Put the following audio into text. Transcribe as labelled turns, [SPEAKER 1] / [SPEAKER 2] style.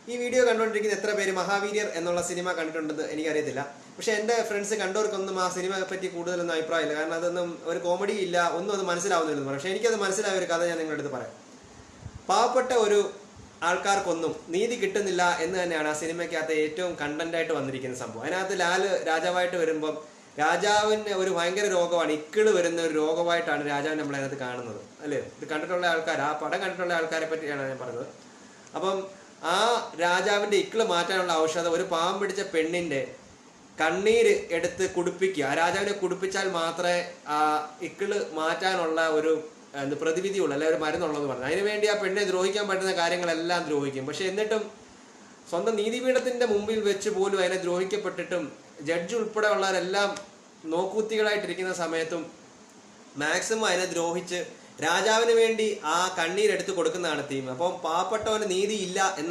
[SPEAKER 1] ഈ വീഡിയോ കണ്ടുകൊണ്ടിരിക്കുന്ന എത്ര പേര് മഹാവീര്യർ എന്നുള്ള സിനിമ കണ്ടിട്ടുണ്ടെന്ന് എനിക്കറിയത്തില്ല. പക്ഷെ എൻ്റെ ഫ്രണ്ട്സ് കണ്ടവർക്കൊന്നും ആ സിനിമയെ പറ്റി കൂടുതലൊന്നും അഭിപ്രായമില്ല. കാരണം അതൊന്നും ഒരു കോമഡി ഇല്ല, ഒന്നും അത് മനസ്സിലാവുന്നില്ലെന്ന് പറയാം. പക്ഷെ എനിക്കത് മനസ്സിലായ ഒരു കഥ ഞാൻ നിങ്ങളുടെ അടുത്ത് പറയാം. പാവപ്പെട്ട ഒരു ആൾക്കാർക്കൊന്നും നീതി കിട്ടുന്നില്ല എന്ന് തന്നെയാണ് ആ സിനിമയ്ക്കകത്ത് ഏറ്റവും കണ്ടന്റായിട്ട് വന്നിരിക്കുന്ന സംഭവം. അതിനകത്ത് ലാല് രാജാവായിട്ട് വരുമ്പം രാജാവിന് ഒരു ഭയങ്കര രോഗമാണ്, ഇക്കിള് വരുന്ന ഒരു രോഗമായിട്ടാണ് രാജാവിനെ നമ്മളതിനകത്ത് കാണുന്നത്, അല്ലേ? ഇത് കണ്ടിട്ടുള്ള ആൾക്കാർ, ആ പടം കണ്ടിട്ടുള്ള ആൾക്കാരെ പറ്റിയാണ് ഞാൻ പറഞ്ഞത്. അപ്പം ആ രാജാവിന്റെ ഇക്കിള് മാറ്റാനുള്ള ഔഷധം ഒരു പാവം പിടിച്ച പെണ്ണിന്റെ കണ്ണീര് എടുത്ത് കുടിപ്പിക്കുക. ആ രാജാവിനെ കുടിപ്പിച്ചാൽ മാത്രമേ ആ ഇക്കിള് മാറ്റാനുള്ള ഒരു പ്രതിവിധിയുള്ളൂ, അല്ലെ ഒരു മരുന്നുള്ളത് പറഞ്ഞു. അതിനുവേണ്ടി ആ പെണ്ണിനെ ദ്രോഹിക്കാൻ പറ്റുന്ന കാര്യങ്ങളെല്ലാം ദ്രോഹിക്കും. പക്ഷെ എന്നിട്ടും സ്വന്തം നീതിപീഠത്തിന്റെ മുമ്പിൽ വെച്ച് പോലും അതിനെ ദ്രോഹിക്കപ്പെട്ടിട്ടും ജഡ്ജ് ഉൾപ്പെടെ ഉള്ളവരെല്ലാം നോക്കൂത്തികളായിട്ടിരിക്കുന്ന സമയത്തും മാക്സിമം അതിനെ ദ്രോഹിച്ച് രാജാവിന് വേണ്ടി ആ കണ്ണീരെടുത്ത് കൊടുക്കുന്നതാണ് തീം. അപ്പം പാവപ്പെട്ടവന് നീതി ഇല്ല എന്നാണ്